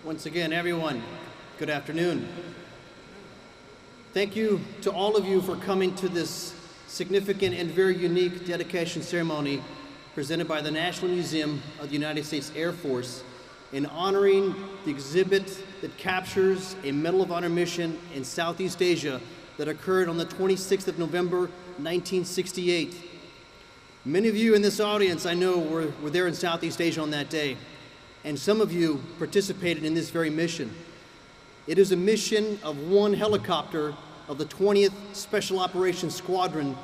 Once again, everyone, good afternoon. Thank you to all of you for coming to this significant and very unique dedication ceremony presented by the National Museum of the United States Air Force in honoring the exhibit that captures a Medal of Honor mission in Southeast Asia that occurred on the 26th of November, 1968. Many of you in this audience, I know, were there in Southeast Asia on that day, and some of you participated in this very mission. It is a mission of one helicopter of the 20th Special Operations Squadron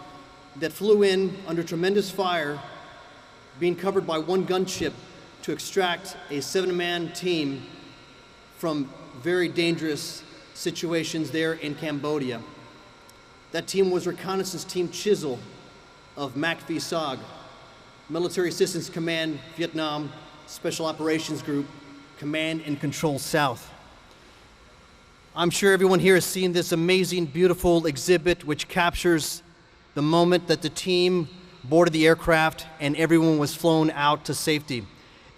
that flew in under tremendous fire, being covered by one gunship to extract a 7-man team from very dangerous situations there in Cambodia. That team was Reconnaissance Team Chisel of MACV-SOG, Military Assistance Command, Vietnam, Special Operations Group, Command and Control South. I'm sure everyone here has seen this amazing, beautiful exhibit which captures the moment that the team boarded the aircraft and everyone was flown out to safety.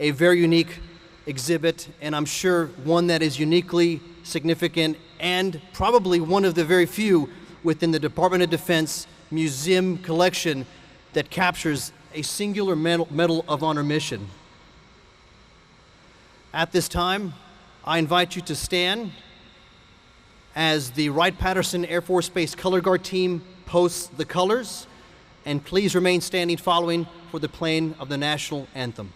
A very unique exhibit, and I'm sure one that is uniquely significant and probably one of the very few within the Department of Defense museum collection that captures a singular Medal of Honor mission. At this time, I invite you to stand as the Wright-Patterson Air Force Base Color Guard team posts the colors, and please remain standing following for the playing of the national anthem.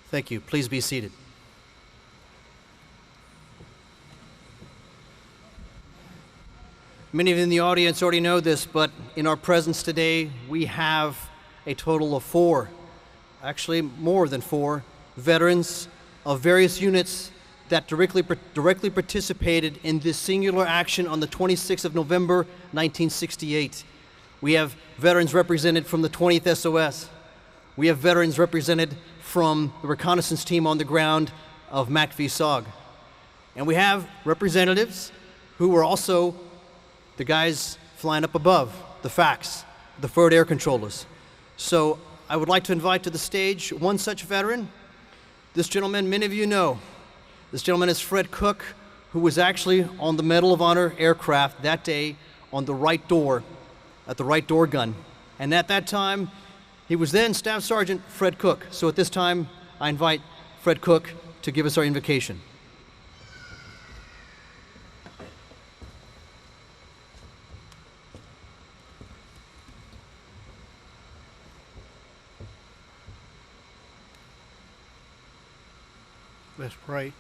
Thank you. Please be seated. Many of you in the audience already know this, but in our presence today, we have a total of 4, actually more than 4, veterans of various units that directly participated in this singular action on the 26th of November, 1968. We have veterans represented from the 20th SOS. We have veterans represented from the reconnaissance team on the ground of MACV-SOG. And we have representatives who were also the guys flying up above, the FACs, the forward air controllers. So I would like to invite to the stage one such veteran. This gentleman, many of you know. This gentleman is Fred Cook, who was actually on the Medal of Honor aircraft that day on the right door, at the right door gun. And at that time, he was then Staff Sergeant Fred Cook. So at this time, I invite Fred Cook to give us our invocation. Let's pray.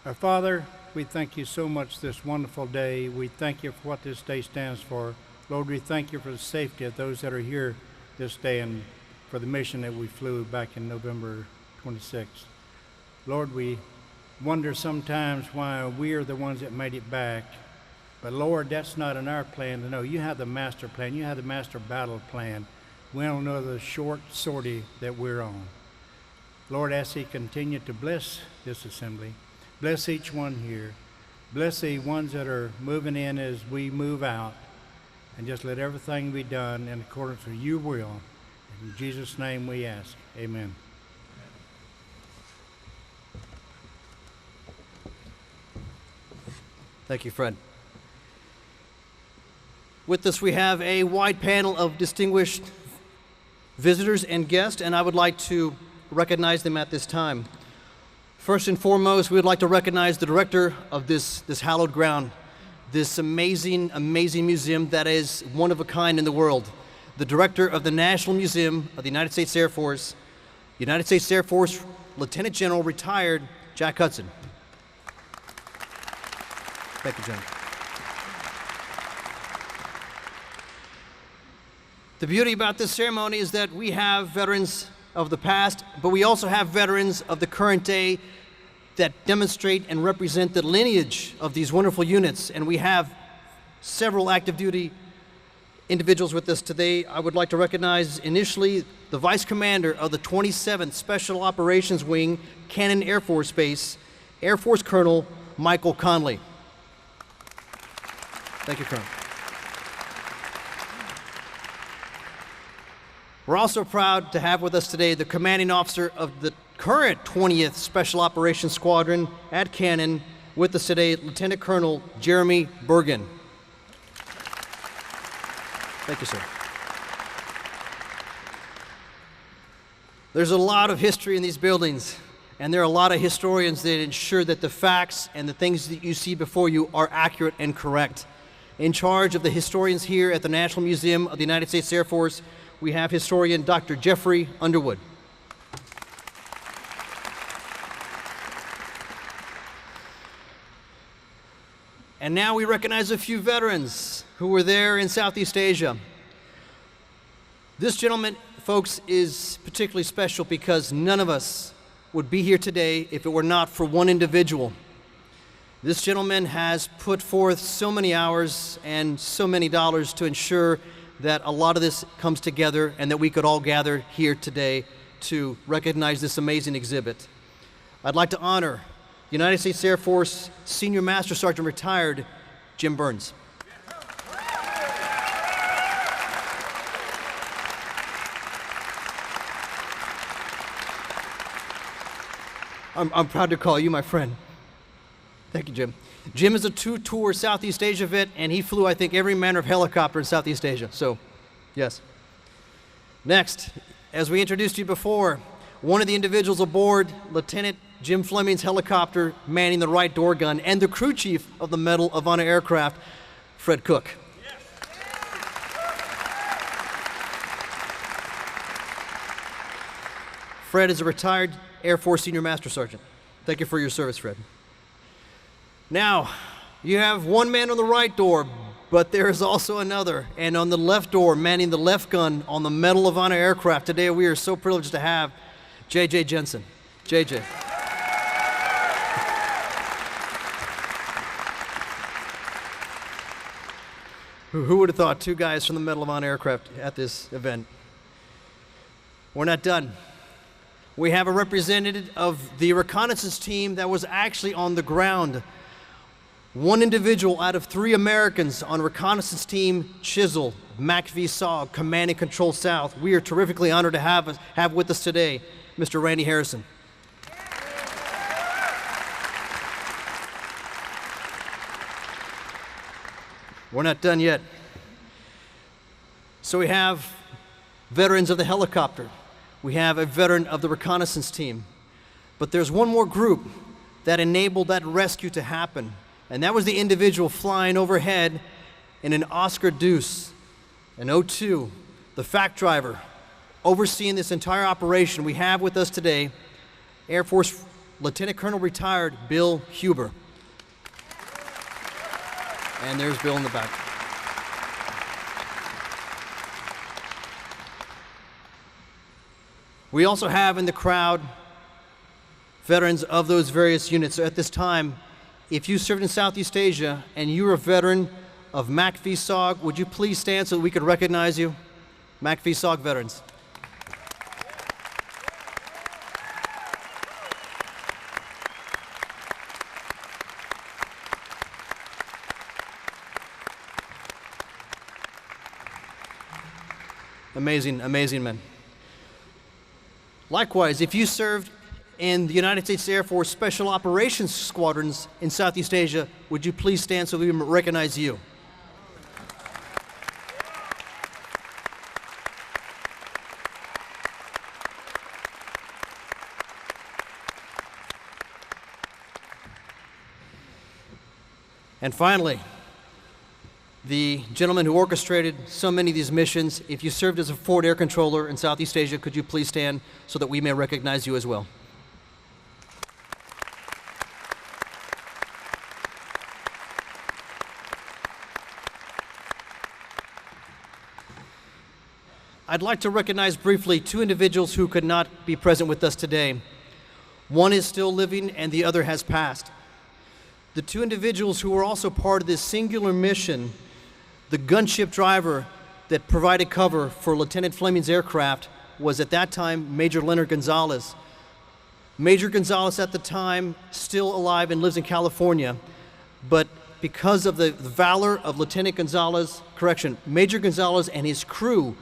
Our Father, we thank you so much this wonderful day. We thank you for what this day stands for. Lord, we thank you for the safety of those that are here this day and for the mission that we flew back in November 26th. Lord, we wonder sometimes why we are the ones that made it back. But Lord, that's not in our plan to know. You have the master plan. You have the master battle plan. We don't know the short sortie that we're on. Lord, as He continue to bless this assembly, bless each one here, bless the ones that are moving in as we move out, and just let everything be done in accordance with your will. In Jesus' name we ask, amen. Thank you, Fred. With us, we have a wide panel of distinguished visitors and guests, and I would like to recognize them at this time. First and foremost, we would like to recognize the director of this hallowed ground, this amazing museum that is one of a kind in the world. The director of the National Museum of the United States Air Force, Lieutenant General retired Jack Hudson. Thank you, General. The beauty about this ceremony is that we have veterans of the past, but we also have veterans of the current day that demonstrate and represent the lineage of these wonderful units. And we have several active duty individuals with us today. I would like to recognize initially the Vice Commander of the 27th Special Operations Wing, Cannon Air Force Base, Air Force Colonel Michael Conley. Thank you, Colonel. We're also proud to have with us today the commanding officer of the current 20th Special Operations Squadron at Cannon. With us today, Lieutenant Colonel Jeremy Bergen. Thank you, sir. There's a lot of history in these buildings, and there are a lot of historians that ensure that the facts and the things that you see before you are accurate and correct. In charge of the historians here at the National Museum of the United States Air Force, we have historian Dr. Jeffrey Underwood. And now we recognize a few veterans who were there in Southeast Asia. This gentleman, folks, is particularly special because none of us would be here today if it were not for one individual. This gentleman has put forth so many hours and so many dollars to ensure that a lot of this comes together and that we could all gather here today to recognize this amazing exhibit. I'd like to honor United States Air Force Senior Master Sergeant Retired Jim Burns. I'm proud to call you my friend. Thank you, Jim. Jim is a two-tour Southeast Asia vet, and he flew, I think, every manner of helicopter in Southeast Asia. So, yes. Next, as we introduced you before, one of the individuals aboard, Lieutenant Jim Fleming's helicopter manning the right door gun, and the crew chief of the Medal of Honor aircraft, Fred Cook. Fred is a retired Air Force Senior Master Sergeant. Thank you for your service, Fred. Now, you have one man on the right door, but there is also another. And on the left door, manning the left gun on the Medal of Honor aircraft, today we are so privileged to have J.J. Jensen. J.J. Who would have thought two guys from the Medal of Honor aircraft at this event? We're not done. We have a representative of the reconnaissance team that was actually on the ground. One individual out of 3 Americans on reconnaissance team Chisel, MACV-SOG, Command and Control South. We are terrifically honored to have with us today Mr. Randy Harrison. We're not done yet. So we have veterans of the helicopter. We have a veteran of the reconnaissance team. But there's one more group that enabled that rescue to happen, and that was the individual flying overhead in an Oscar Deuce, an O2, the fact driver, overseeing this entire operation. We have with us today Air Force Lieutenant Colonel retired Bill Huber. And there's Bill in the back. We also have in the crowd veterans of those various units. So at this time, if you served in Southeast Asia and you're a veteran of MACV-SOG, would you please stand so that we could recognize you? MACV-SOG veterans. Amazing, amazing men. Likewise, if you served in the United States Air Force Special Operations Squadrons in Southeast Asia, would you please stand so we can recognize you? And finally, the gentleman who orchestrated so many of these missions, if you served as a forward air controller in Southeast Asia, could you please stand so that we may recognize you as well? I'd like to recognize briefly 2 individuals who could not be present with us today. One is still living and the other has passed. The 2 individuals who were also part of this singular mission, the gunship driver that provided cover for Lieutenant Fleming's aircraft, was at that time Major Leonard Gonzalez. Major Gonzalez at the time still alive and lives in California, but because of the valor of Major Gonzalez and his crew,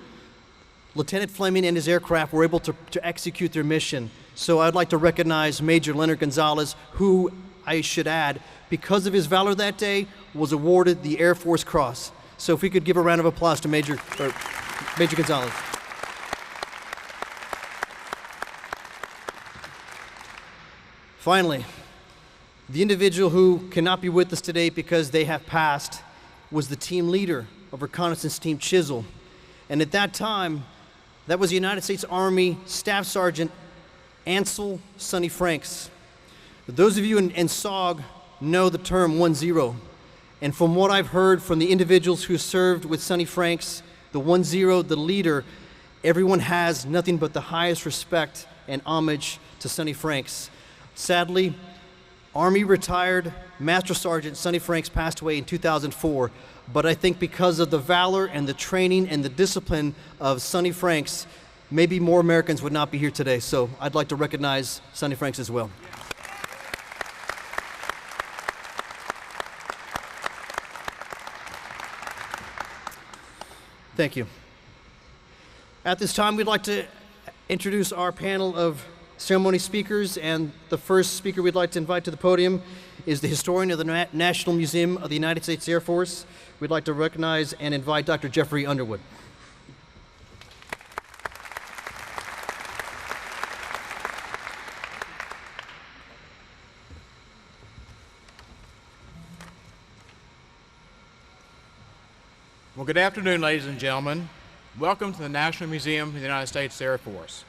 Lieutenant Fleming and his aircraft were able to execute their mission. So I'd like to recognize Major Leonard Gonzalez, who, I should add, because of his valor that day, was awarded the Air Force Cross. So if we could give a round of applause to Major Gonzalez. Finally, the individual who cannot be with us today because they have passed was the team leader of Reconnaissance Team Chisel. And at that time, that was the United States Army Staff Sergeant Ansel Sonny Franks. Those of you in SOG know the term 1-0. And from what I've heard from the individuals who served with Sonny Franks, the 1-0, the leader, everyone has nothing but the highest respect and homage to Sonny Franks. Sadly, Army retired Master Sergeant Sonny Franks passed away in 2004, but I think because of the valor and the training and the discipline of Sonny Franks, maybe more Americans would not be here today. So I'd like to recognize Sonny Franks as well. Thank you. At this time, we'd like to introduce our panel of ceremony speakers, and the first speaker we'd like to invite to the podium is the historian of the National Museum of the United States Air Force. We'd like to recognize and invite Dr. Jeffrey Underwood. Well, good afternoon, ladies and gentlemen. Welcome to the National Museum of the United States Air Force.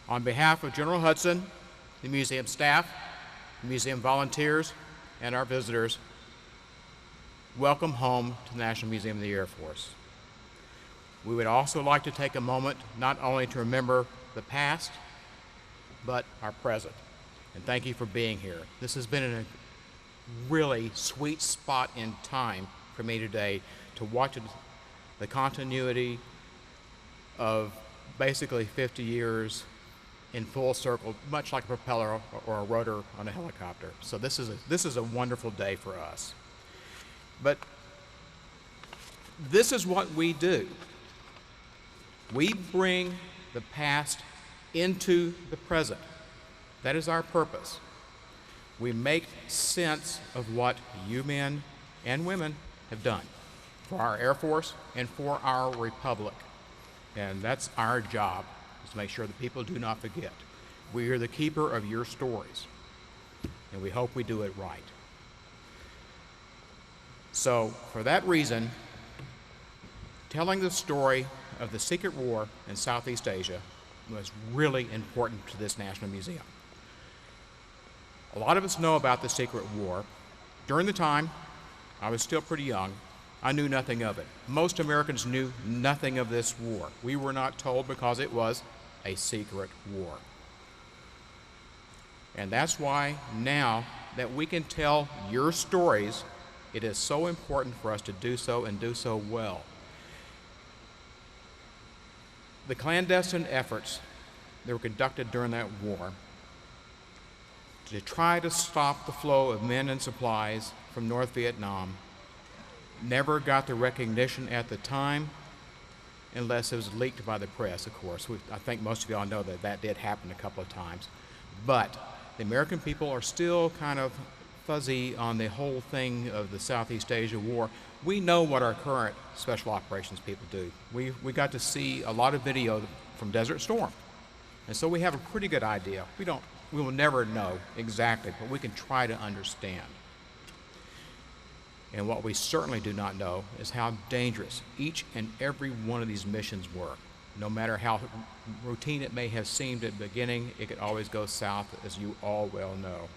On behalf of General Hudson, the museum staff, the museum volunteers, and our visitors, welcome home to the National Museum of the Air Force. We would also like to take a moment not only to remember the past, but our present. And thank you for being here. This has been a really sweet spot in time for me today to watch the continuity of basically 50 years in full circle, much like a propeller or a rotor on a helicopter. So this is a wonderful day for us. But this is what we do. We bring the past into the present. That is our purpose. We make sense of what you men and women have done for our Air Force and for our Republic. And that's our job, is to make sure that people do not forget. We are the keeper of your stories, and we hope we do it right. So, for that reason, telling the story of the secret war in Southeast Asia was really important to this National Museum. A lot of us know about the secret war. During the time, I was still pretty young, I knew nothing of it. Most Americans knew nothing of this war. We were not told because it was a secret war. And that's why now that we can tell your stories, it is so important for us to do so and do so well. The clandestine efforts that were conducted during that war to try to stop the flow of men and supplies from North Vietnam never got the recognition at the time, unless it was leaked by the press, of course. I think most of you all know that that did happen a couple of times. But the American people are still kind of fuzzy on the whole thing of the Southeast Asia War. We know what our current special operations people do. We got to see a lot of video from Desert Storm. And so we have a pretty good idea. We will never know exactly, but we can try to understand. And what we certainly do not know is how dangerous each and every one of these missions were. No matter how routine it may have seemed at the beginning, it could always go south, as you all well know.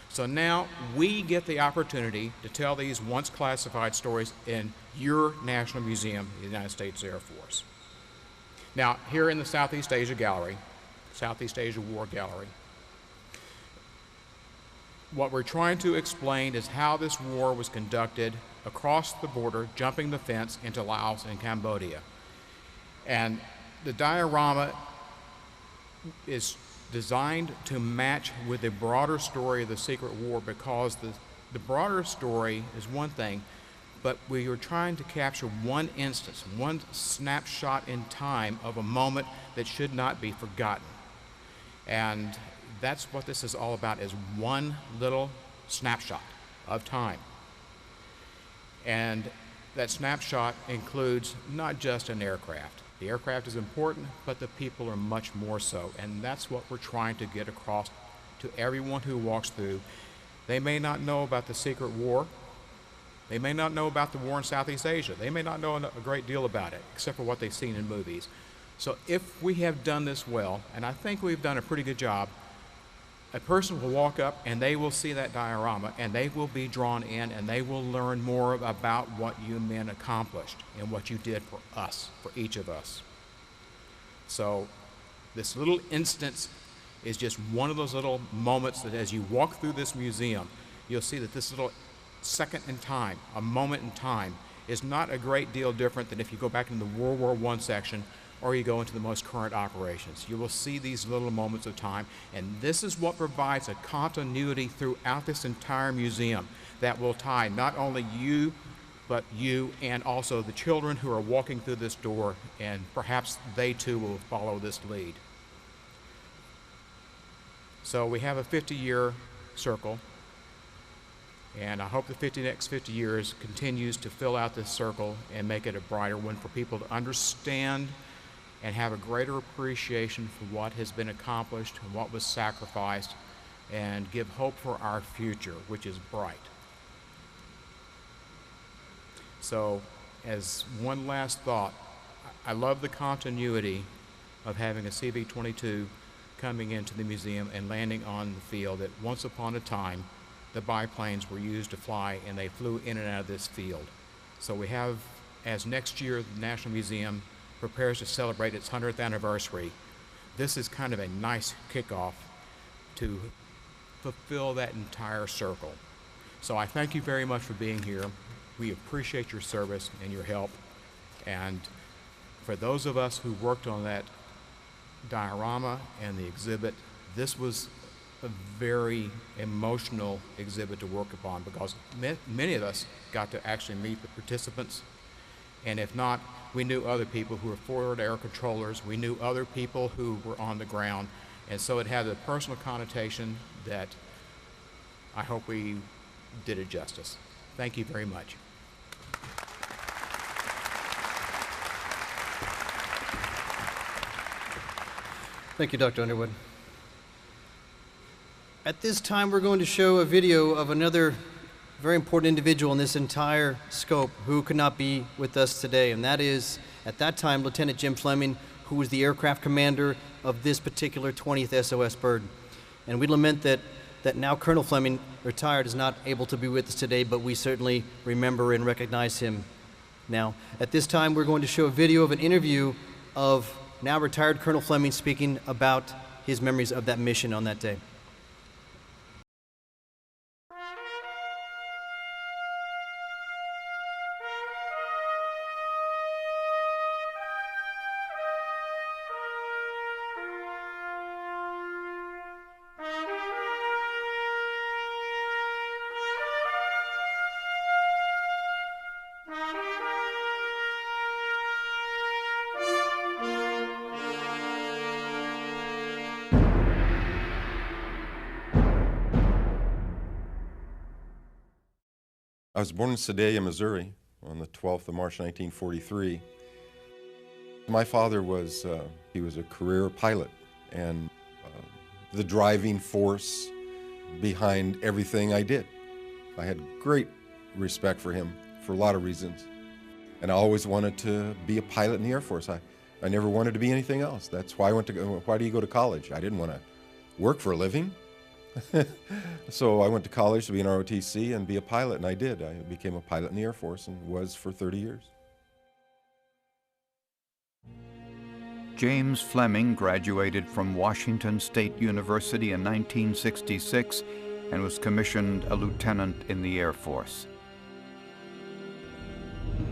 So now we get the opportunity to tell these once classified stories in your National Museum of the United States Air Force. Now, here in the Southeast Asia Gallery, Southeast Asia War Gallery, what we're trying to explain is how this war was conducted across the border, jumping the fence into Laos and Cambodia. And the diorama is designed to match with the broader story of the secret war, because the broader story is one thing, but we were trying to capture one instance, one snapshot in time of a moment that should not be forgotten. And that's what this is all about, is one little snapshot of time. And that snapshot includes not just an aircraft. The aircraft is important, but the people are much more so. And that's what we're trying to get across to everyone who walks through. They may not know about the secret war. They may not know about the war in Southeast Asia. They may not know a great deal about it, except for what they've seen in movies. So if we have done this well, and I think we've done a pretty good job, a person will walk up and they will see that diorama and they will be drawn in and they will learn more about what you men accomplished and what you did for us, for each of us. So this little instance is just one of those little moments that as you walk through this museum, you'll see that this little second in time, a moment in time, is not a great deal different than if you go back into the World War I section or you go into the most current operations. You will see these little moments of time, and this is what provides a continuity throughout this entire museum that will tie not only you, but you and also the children who are walking through this door, and perhaps they too will follow this lead. So we have a 50-year circle, and I hope the next 50 years continues to fill out this circle and make it a brighter one for people to understand and have a greater appreciation for what has been accomplished and what was sacrificed, and give hope for our future, which is bright. So, as one last thought, I love the continuity of having a CV-22 coming into the museum and landing on the field that once upon a time the biplanes were used to fly, and they flew in and out of this field. So we have, as next year the National Museum prepares to celebrate its 100th anniversary, this is kind of a nice kickoff to fulfill that entire circle. So I thank you very much for being here. We appreciate your service and your help. And for those of us who worked on that diorama and the exhibit, this was a very emotional exhibit to work upon, because many of us got to actually meet the participants. And if not, we knew other people who were forward air controllers. We knew other people who were on the ground. And so it had a personal connotation that I hope we did it justice. Thank you very much. Thank you, Dr. Underwood. At this time, we're going to show a video of another very important individual in this entire scope who could not be with us today, and that is, at that time, Lieutenant Jim Fleming, who was the aircraft commander of this particular 20th SOS bird. And we lament that now Colonel Fleming, retired, is not able to be with us today, but we certainly remember and recognize him now. At this time, we're going to show a video of an interview of now retired Colonel Fleming speaking about his memories of that mission on that day. I was born in Sedalia, Missouri on the 12th of March, 1943. My father was, he was a career pilot, and the driving force behind everything I did. I had great respect for him for a lot of reasons. And I always wanted to be a pilot in the Air Force. I never wanted to be anything else. That's why why do you go to college? I didn't want to work for a living. So I went to college to be an ROTC and be a pilot, and I did. I became a pilot in the Air Force and was for 30 years. James Fleming graduated from Washington State University in 1966 and was commissioned a lieutenant in the Air Force.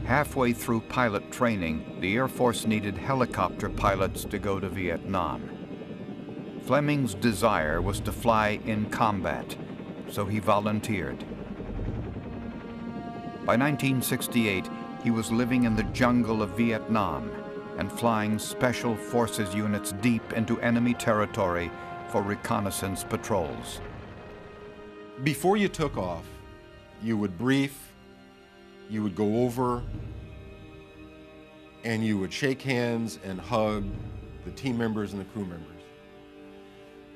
Halfway through pilot training, the Air Force needed helicopter pilots to go to Vietnam. Fleming's desire was to fly in combat, so he volunteered. By 1968, he was living in the jungle of Vietnam and flying Special Forces units deep into enemy territory for reconnaissance patrols. Before you took off, you would brief, you would go over, and you would shake hands and hug the team members and the crew members.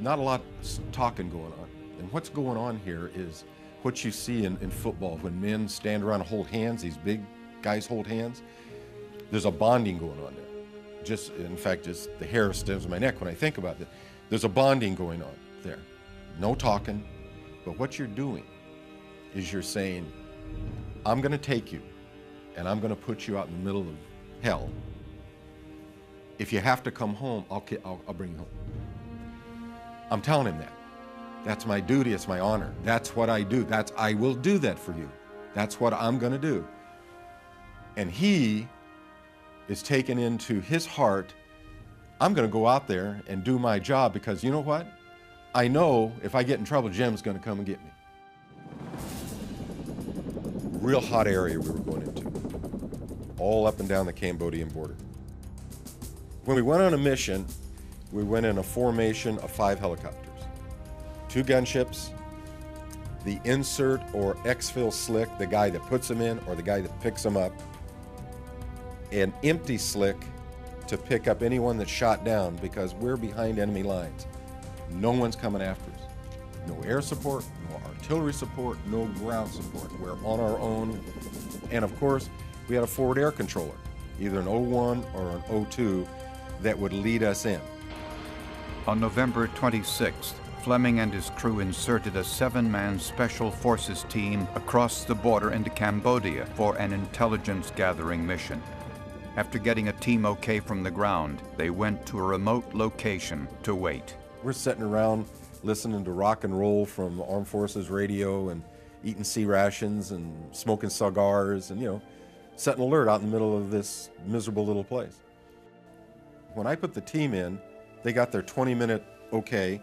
Not a lot of talking going on. And what's going on here is what you see in football when men stand around and hold hands, these big guys hold hands. There's a bonding going on there. In fact, just the hair stands on my neck when I think about it. There's a bonding going on there. No talking, but what you're doing is you're saying, I'm gonna take you and I'm gonna put you out in the middle of hell. If you have to come home, I'll bring you home. I'm telling him that. That's my duty, it's my honor. That's what I do. I will do that for you. That's what I'm gonna do. And he is taken into his heart, I'm gonna go out there and do my job, because you know what? I know if I get in trouble, Jim's gonna come and get me. Real hot area we were going into, all up and down the Cambodian border. When we went on a mission, we went in a formation of 5 helicopters, 2 gunships, the insert or exfil slick, the guy that puts them in or the guy that picks them up, an empty slick to pick up anyone that's shot down, because we're behind enemy lines. No one's coming after us. No air support, no artillery support, no ground support. We're on our own. And of course, we had a forward air controller, either an O1 or an O2, that would lead us in. On November 26th, Fleming and his crew inserted a 7-man Special Forces team across the border into Cambodia for an intelligence gathering mission. After getting a team okay from the ground, they went to a remote location to wait. We're sitting around listening to rock and roll from the Armed Forces radio and eating sea rations and smoking cigars and, setting alert out in the middle of this miserable little place. When I put the team in, they got their 20-minute okay.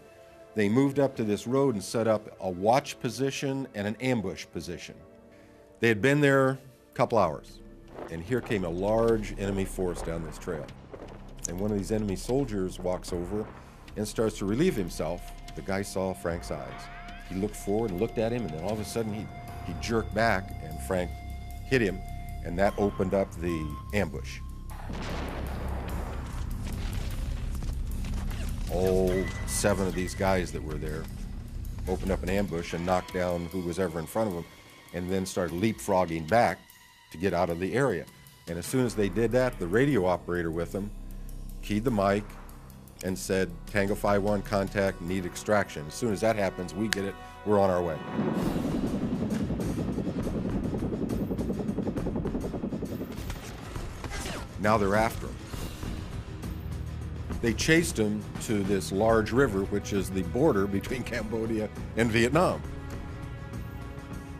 They moved up to this road and set up a watch position and an ambush position. They had been there a couple hours, and here came a large enemy force down this trail. And one of these enemy soldiers walks over and starts to relieve himself. The guy saw Frank's eyes. He looked forward and looked at him, and then all of a sudden he jerked back, and Frank hit him, and that opened up the ambush. All 7 of these guys that were there opened up an ambush and knocked down who was ever in front of them, and then started leapfrogging back to get out of the area. And as soon as they did that, the radio operator with them keyed the mic and said, Tango 5-1, contact, need extraction. As soon as that happens, we get it, we're on our way. Now they're after him. They chased him to this large river, which is the border between Cambodia and Vietnam.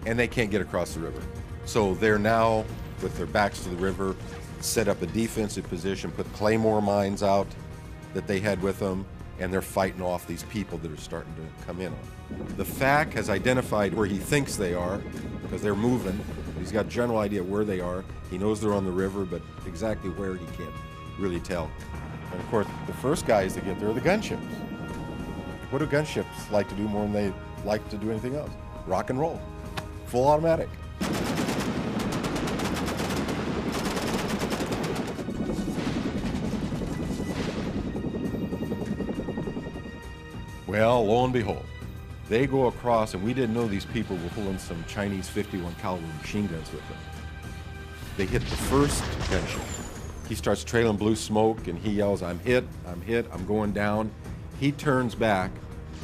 And they can't get across the river. So they're now, with their backs to the river, set up a defensive position, put claymore mines out that they had with them, and they're fighting off these people that are starting to come in on. The FAC has identified where he thinks they are, because they're moving. He's got a general idea where they are. He knows they're on the river, but exactly where he can't really tell. And of course, the first guys that get there are the gunships. What do gunships like to do more than they like to do anything else? Rock and roll. Full automatic. Well, lo and behold, they go across, and we didn't know these people were pulling some Chinese 51 caliber machine guns with them. They hit the first gunship. He starts trailing blue smoke, and he yells, I'm hit, I'm going down. He turns back,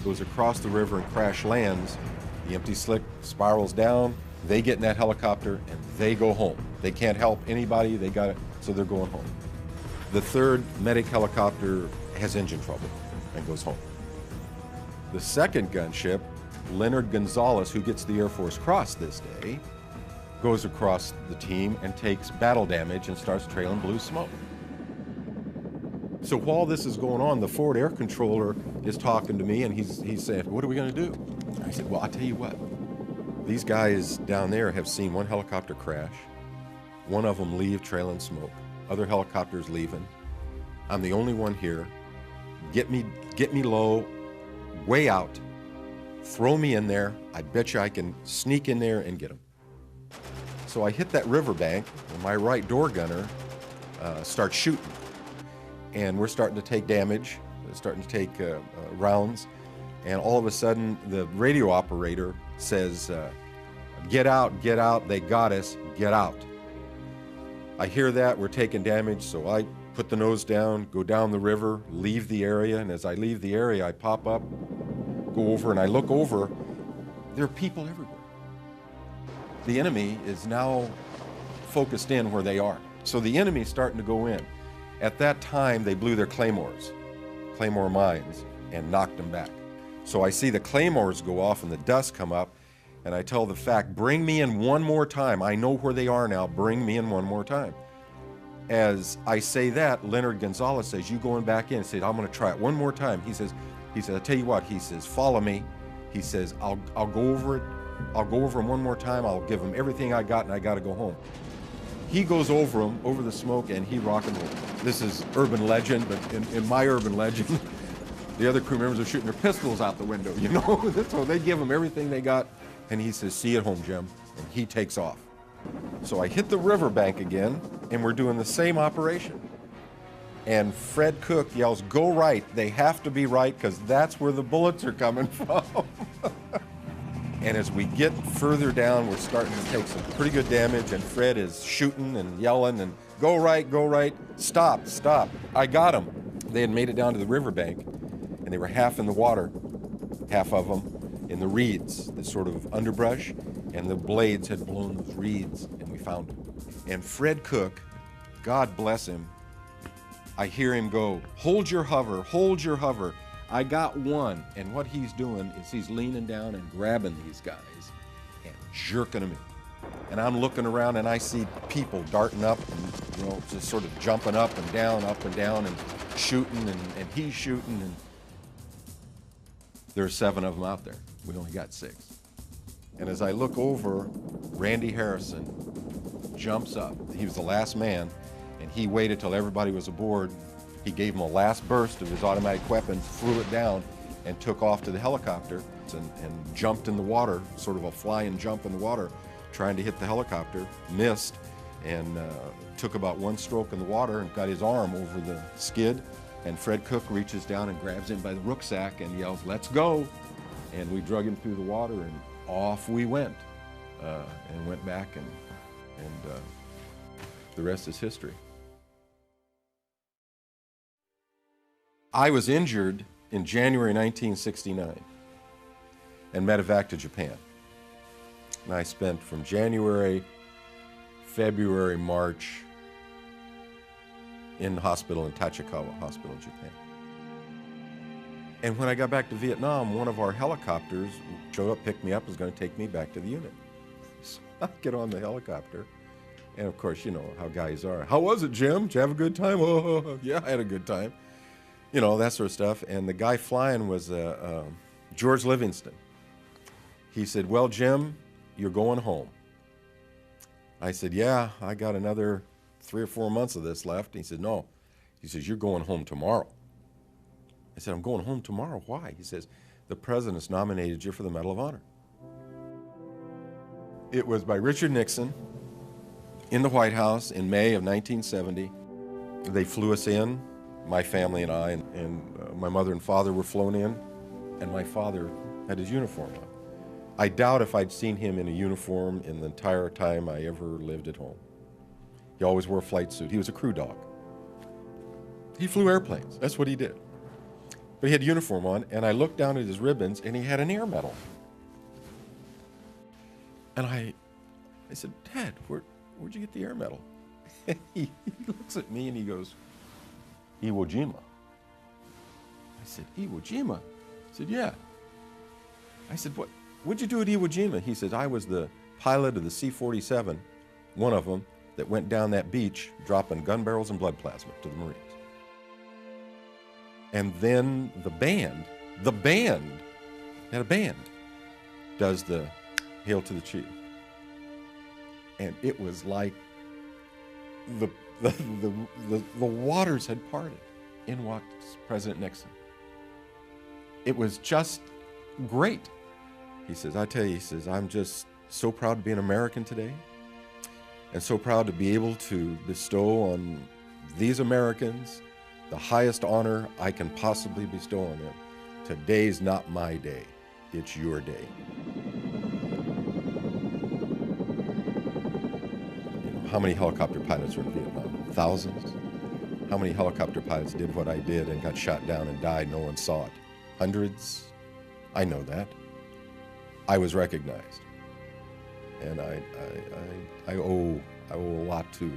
goes across the river and crash lands. The empty slick spirals down. They get in that helicopter, and they go home. They can't help anybody, they got it, so they're going home. The third medic helicopter has engine trouble and goes home. The second gunship, Leonard Gonzalez, who gets the Air Force Cross this day, goes across the team and takes battle damage and starts trailing blue smoke. So while this is going on, the forward air controller is talking to me, and he's saying, what are we going to do? I said, well, I'll tell you what. These guys down there have seen one helicopter crash, one of them leave trailing smoke, other helicopters leaving. I'm the only one here. Get me low, way out, throw me in there. I bet you I can sneak in there and get them. So I hit that riverbank, and my right door gunner starts shooting. And we're starting to take damage, starting to take rounds. And all of a sudden, the radio operator says, get out, they got us, get out. I hear that, we're taking damage, so I put the nose down, go down the river, leave the area, and as I leave the area, I pop up, go over, and I look over. There are people everywhere. The enemy is now focused in where they are. So the enemy's starting to go in. At that time, they blew their claymores, claymore mines, and knocked them back. So I see the claymores go off and the dust come up, and I tell the FAC, bring me in one more time. I know where they are now, bring me in one more time. As I say that, Leonard Gonzalez says, you going back in? He said, I'm gonna try it one more time. He says, I'll tell you what, he says, follow me. He says, I'll go over it. I'll go over him one more time. I'll give him everything I got, and I gotta go home. He goes over him, over the smoke, and he rock and roll. This is urban legend, but in my urban legend, the other crew members are shooting their pistols out the window, you know? So they give him everything they got, and he says, see you at home, Jim, and he takes off. So I hit the riverbank again, and we're doing the same operation. And Fred Cook yells, go right. They have to be right, because that's where the bullets are coming from. And as we get further down, we're starting to take some pretty good damage, and Fred is shooting and yelling and go right, stop. I got him. They had made it down to the riverbank, and they were half in the water, half of them in the reeds, this sort of underbrush, and the blades had blown those reeds, and we found them. And Fred Cook, God bless him, I hear him go, hold your hover, hold your hover. I got one. And what he's doing is he's leaning down and grabbing these guys and jerking them in. And I'm looking around and I see people darting up and, you know, just sort of jumping up and down, and shooting, and he's shooting. And there are 7 of them out there. We only got 6. And as I look over, Randy Harrison jumps up. He was the last man, and he waited till everybody was aboard. He gave him a last burst of his automatic weapon, threw it down, and took off to the helicopter and jumped in the water, sort of a flying jump in the water, trying to hit the helicopter, missed, and took about 1 stroke in the water and got his arm over the skid. And Fred Cook reaches down and grabs him by the rucksack and yells, "Let's go!" And we drug him through the water, and off we went, and went back, and the rest is history. I was injured in January 1969 and medevaced to Japan. And I spent from January, February, March in the hospital in Tachikawa Hospital in Japan. And when I got back to Vietnam, one of our helicopters showed up, picked me up, was going to take me back to the unit. So I get on the helicopter, and of course, you know how guys are. "How was it, Jim? Did you have a good time?" "Oh, yeah, I had a good time." You know, that sort of stuff. And the guy flying was George Livingston. He said, "Well, Jim, you're going home." I said, "Yeah, I got another 3 or 4 months of this left." He said, "No." He says, "You're going home tomorrow." I said, "I'm going home tomorrow. Why?" He says, "The president's nominated you for the Medal of Honor." It was by Richard Nixon in the White House in May of 1970. They flew us in, my family and I, and my mother and father were flown in, and my father had his uniform on. I doubt if I'd seen him in a uniform in the entire time I ever lived at home. He always wore a flight suit. He was a crew dog. He flew airplanes. That's what he did. But he had a uniform on, and I looked down at his ribbons, and he had an air medal. And I said, "Dad, where'd you get the air medal?" And he looks at me and he goes, "Iwo Jima." I said, "Iwo Jima?" He said, "Yeah." I said, "What'd you do at Iwo Jima?" He said, "I was the pilot of the C-47, one of them, that went down that beach dropping gun barrels and blood plasma to the Marines." And then the band, had a band, does the Hail to the Chief. And it was like the waters had parted. In walked President Nixon. It was just great. He says, "I tell you," he says, "I'm just so proud to be an American today, and so proud to be able to bestow on these Americans the highest honor I can possibly bestow on them. Today's not my day, it's your day." How many helicopter pilots were in Vietnam? Thousands. How many helicopter pilots did what I did and got shot down and died? No one saw it. Hundreds. I know that. I was recognized. And I owe a lot to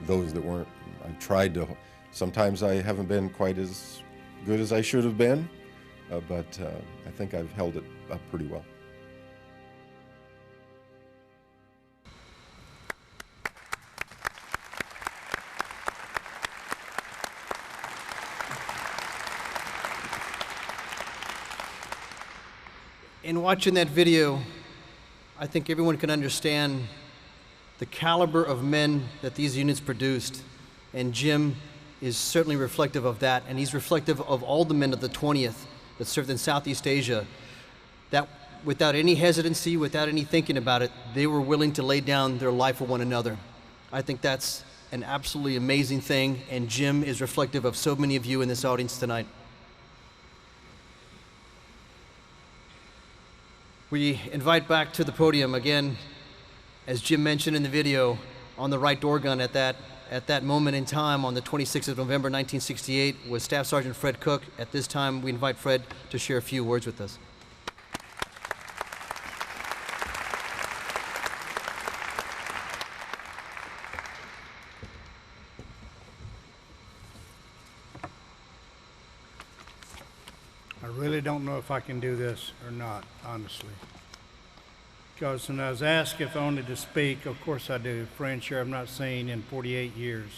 those that weren't. I tried to. Sometimes I haven't been quite as good as I should have been, but I think I've held it up pretty well. In watching that video, I think everyone can understand the caliber of men that these units produced, and Jim is certainly reflective of that, and he's reflective of all the men of the 20th that served in Southeast Asia, that without any hesitancy, without any thinking about it, they were willing to lay down their life for one another. I think that's an absolutely amazing thing, and Jim is reflective of so many of you in this audience tonight. We invite back to the podium again, as Jim mentioned in the video, on the right door gun at that, at that moment in time on the 26th of November 1968 was Staff Sergeant Fred Cook. At this time, we invite Fred to share a few words with us. I really don't know if I can do this or not, honestly. Because when I was asked if I wanted to speak, of course I do. Friends here I've not seen in 48 years.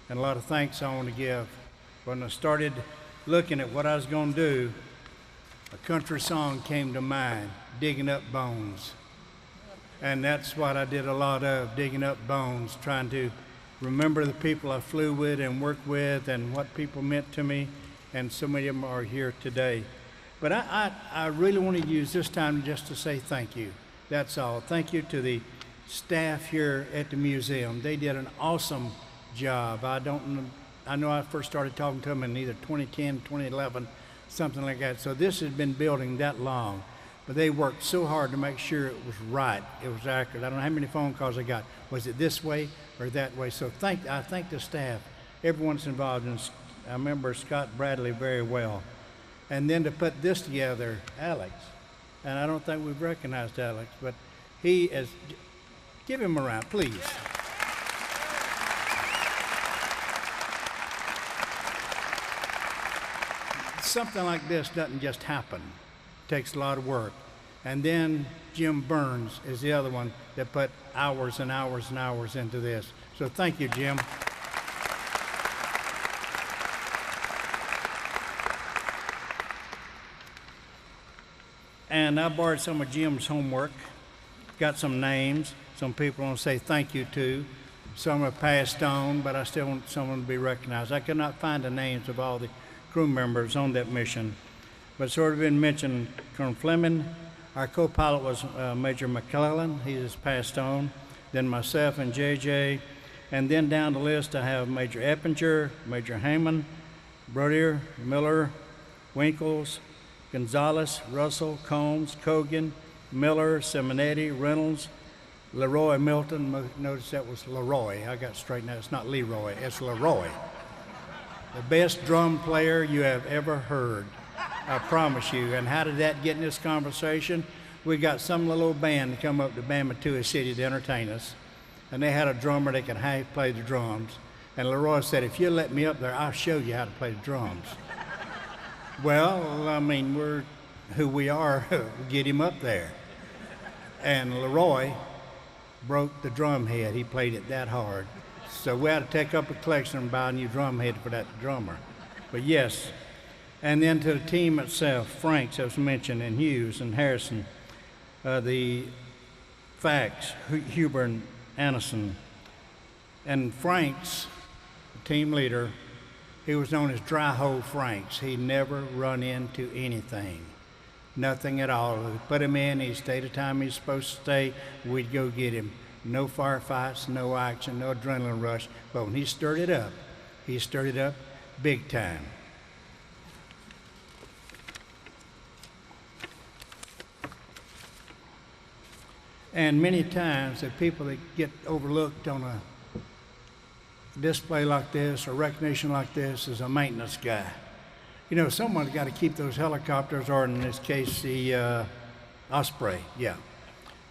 And a lot of thanks I want to give. When I started looking at what I was going to do, a country song came to mind, Digging Up Bones. And that's what I did a lot of, digging up bones, trying to remember the people I flew with and worked with and what people meant to me. And so many of them are here today. But I really want to use this time just to say thank you. That's all. Thank you to the staff here at the museum. They did an awesome job. I know I first started talking to them in either 2010, 2011, something like that. So this has been building that long. But they worked so hard to make sure it was right, it was accurate. I don't know how many phone calls I got. Was it this way or that way? So I thank the staff, everyone's involved in. I remember Scott Bradley very well. And then to put this together, Alex, and I don't think we've recognized Alex, but he is, give him a round, please. Something like this doesn't just happen. It takes a lot of work. And then Jim Burns is the other one that put hours and hours and hours into this. So thank you, Jim. And I borrowed some of Jim's homework, got some names, some people I want to say thank you to. Some have passed on, but I still want someone to be recognized. I could not find the names of all the crew members on that mission, but sort of been mentioned, Colonel Fleming. Our co-pilot was Major McClellan. He has passed on. Then myself and JJ. And then down the list I have Major Eppinger, Major Heyman, Brodier, Miller, Winkles, Gonzalez, Russell, Combs, Cogan, Miller, Simonetti, Reynolds, Leroy Milton. Notice that was Leroy. I got straightened out. It's not Leroy, it's Leroy. The best drum player you have ever heard, I promise you. And how did that get in this conversation? We got some little old band to come up to Bamatua City to entertain us. And they had a drummer that could half play the drums. And Leroy said, if you let me up there, I'll show you how to play the drums. Well, I mean, we're who we are, get him up there. And Leroy broke the drum head. He played it that hard. So we had to take up a collection and buy a new drum head for that drummer. But yes, and then to the team itself, Franks, as mentioned, and Hughes and Harrison, the Facts, Huber and Anderson. And Franks, the team leader, he was known as Dry Hole Franks. He never run into anything, nothing at all. We put him in, he stayed the time he's supposed to stay, we'd go get him. No firefights, no action, no adrenaline rush. But when he stirred it up big time. And many times the people that get overlooked on a display like this or recognition like this is a maintenance guy. You know, someone's got to keep those helicopters, or in this case, the Osprey,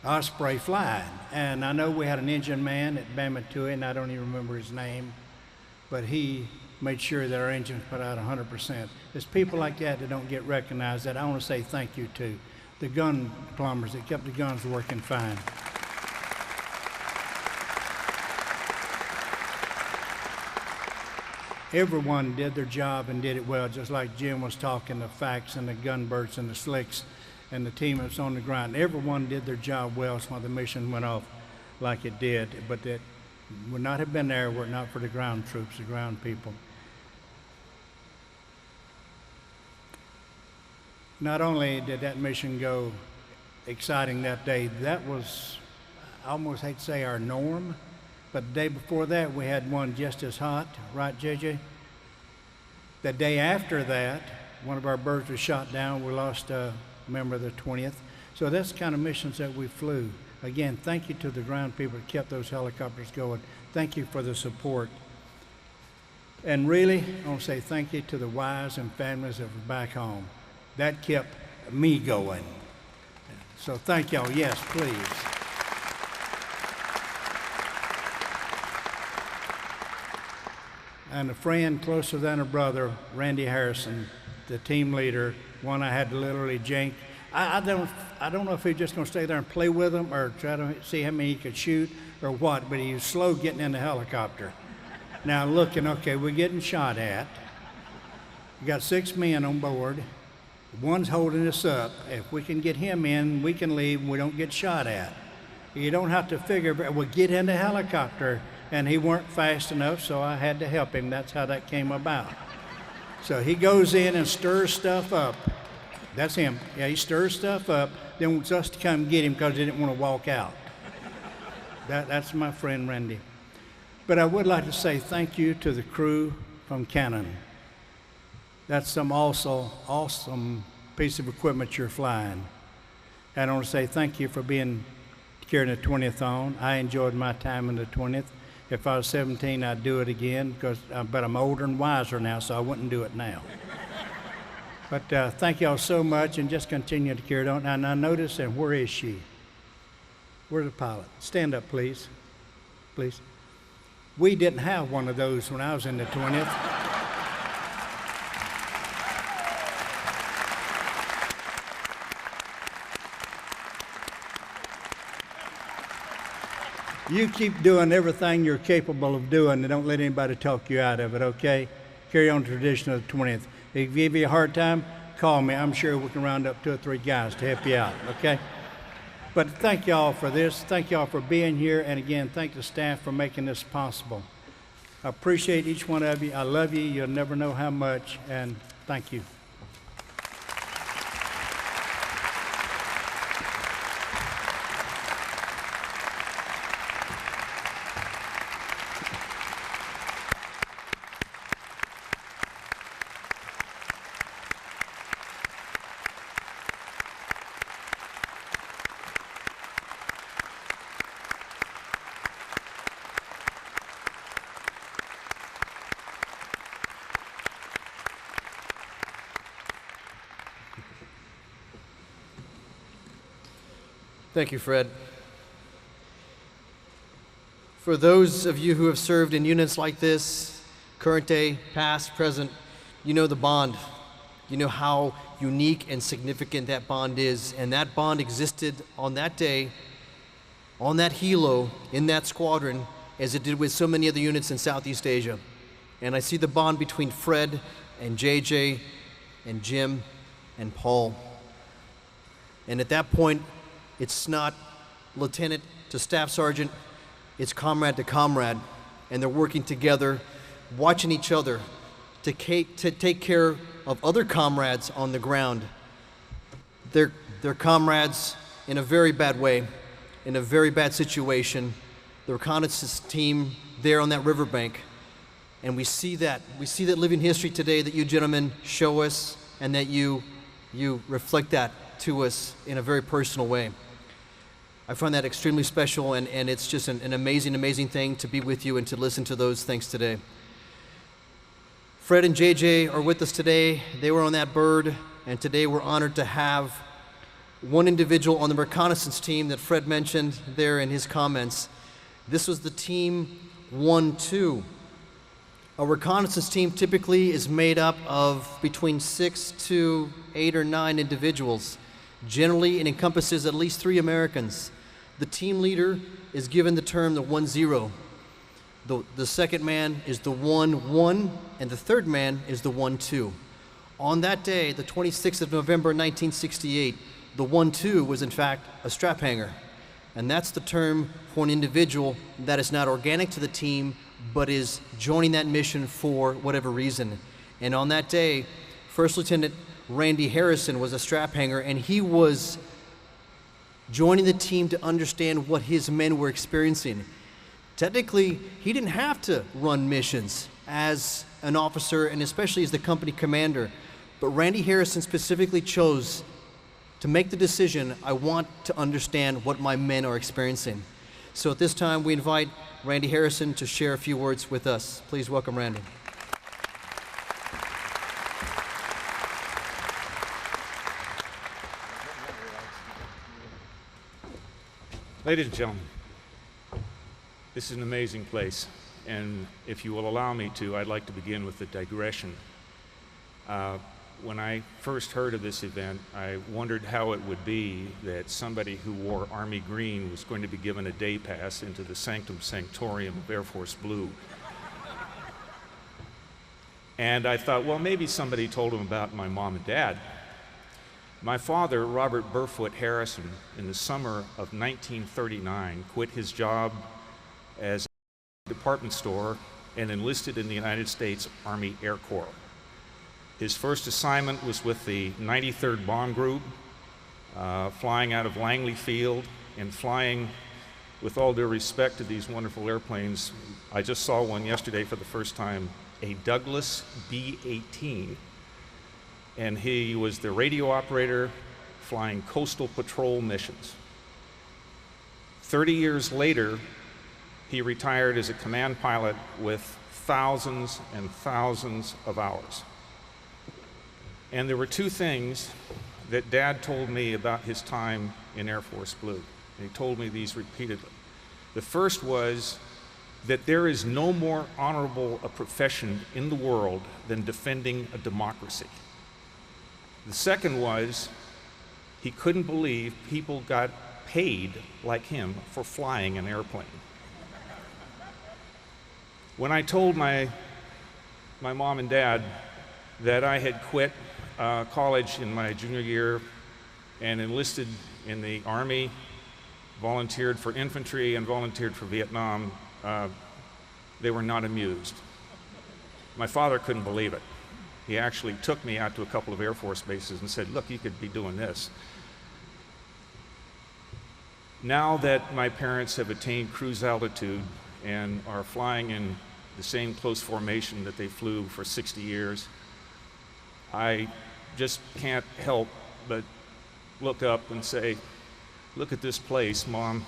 Osprey flying. And I know we had an engine man at Bamatua, and I don't even remember his name, but he made sure that our engines put out 100%. There's people like that that don't get recognized that I want to say thank you to. The gun plumbers that kept the guns working fine. Everyone did their job and did it well, just like Jim was talking, the Facts and the Gunbirds and the Slicks and the team that's on the ground. Everyone did their job well, so the mission went off like it did. But that would not have been there were it not for the ground troops, the ground people. Not only did that mission go exciting that day, that was, I almost hate to say our norm, but the day before that we had one just as hot, right, JJ? The day after that, one of our birds was shot down. We lost a member of the 20th. So that's the kind of missions that we flew. Again, thank you to the ground people that kept those helicopters going. Thank you for the support. And really, I want to say thank you to the wives and families that were back home. That kept me going. So thank y'all. Yes, please. And a friend closer than a brother, Randy Harrison, the team leader, one I had to literally jank. I don't know if he's just going to stay there and play with him or try to see how many he could shoot or what, but he was slow getting in the helicopter. Now looking, okay, we're getting shot at. We got 6 men on board. One's holding us up. If we can get him in, we can leave and we don't get shot at. You don't have to figure, we'll get in the helicopter, and he weren't fast enough, so I had to help him. That's how that came about. So he goes in and stirs stuff up. That's him. Yeah, he stirs stuff up, then wants us to come get him because he didn't want to walk out. That's my friend Randy. But I would like to say thank you to the crew from Cannon. That's some also awesome piece of equipment you're flying. And I want to say thank you for being carrying the 20th on. I enjoyed my time in the 20th. If I was 17, I'd do it again, but I'm older and wiser now, so I wouldn't do it now. But thank y'all so much, and just continue to carry it on. And I noticed, and where is she? Where's the pilot? Stand up, please. Please. We didn't have one of those when I was in the 20th. You keep doing everything you're capable of doing and don't let anybody talk you out of it, okay? Carry on the tradition of the 20th. If you give you a hard time, call me. I'm sure we can round up 2 or 3 guys to help you out, okay? But thank y'all for this. Thank y'all for being here. And again, thank the staff for making this possible. I appreciate each one of you. I love you. You'll never know how much. And thank you. Thank you, Fred. For those of you who have served in units like this, current day, past, present, you know the bond. You know how unique and significant that bond is, and that bond existed on that day, on that helo, in that squadron, as it did with so many other units in Southeast Asia. And I see the bond between Fred and JJ and Jim and Paul. And at that point, it's not lieutenant to staff sergeant, it's comrade to comrade. And they're working together, watching each other to take care of other comrades on the ground. They're comrades in a very bad way, in a very bad situation. The reconnaissance team there on that riverbank. And we see that living history today that you gentlemen show us, and that you reflect that to us in a very personal way. I find that extremely special, and it's just an amazing, amazing thing to be with you and to listen to those things today. Fred and JJ are with us today. They were on that bird, and today we're honored to have one individual on the reconnaissance team that Fred mentioned there in his comments. This was the team 1-2. A reconnaissance team typically is made up of between 6 to 8 or 9 individuals. Generally, it encompasses at least 3 Americans. The team leader is given the term the 1-0. The second man is the 1-1, and the third man is the 1-2. On that day, the 26th of November 1968, the 1-2 was in fact a strap hanger. And that's the term for an individual that is not organic to the team, but is joining that mission for whatever reason. And on that day, First Lieutenant Randy Harrison was a strap hanger, and he was joining the team to understand what his men were experiencing. Technically, he didn't have to run missions as an officer, and especially as the company commander, but Randy Harrison specifically chose to make the decision, I want to understand what my men are experiencing. So at this time, we invite Randy Harrison to share a few words with us. Please welcome Randy. Ladies and gentlemen, this is an amazing place, and if you will allow me to, I'd like to begin with a digression. When I first heard of this event, I wondered how it would be that somebody who wore Army green was going to be given a day pass into the sanctum sanctorum of Air Force Blue. And I thought, well, maybe somebody told him about my mom and dad. My father, Robert Burfoot Harrison, in the summer of 1939, quit his job as a department store and enlisted in the United States Army Air Corps. His first assignment was with the 93rd Bomb Group, flying out of Langley Field and flying, with all due respect to these wonderful airplanes, I just saw one yesterday for the first time, a Douglas B-18. And he was the radio operator flying coastal patrol missions. 30 years later, he retired as a command pilot with thousands and thousands of hours. And there were two things that Dad told me about his time in Air Force Blue. And he told me these repeatedly. The first was that there is no more honorable a profession in the world than defending a democracy. The second was, he couldn't believe people got paid like him for flying an airplane. When I told my mom and dad that I had quit college in my junior year and enlisted in the Army, volunteered for infantry, and volunteered for Vietnam, they were not amused. My father couldn't believe it. He actually took me out to a couple of Air Force bases and said, look, you could be doing this. Now that my parents have attained cruise altitude and are flying in the same close formation that they flew for 60 years, I just can't help but look up and say, look at this place, Mom.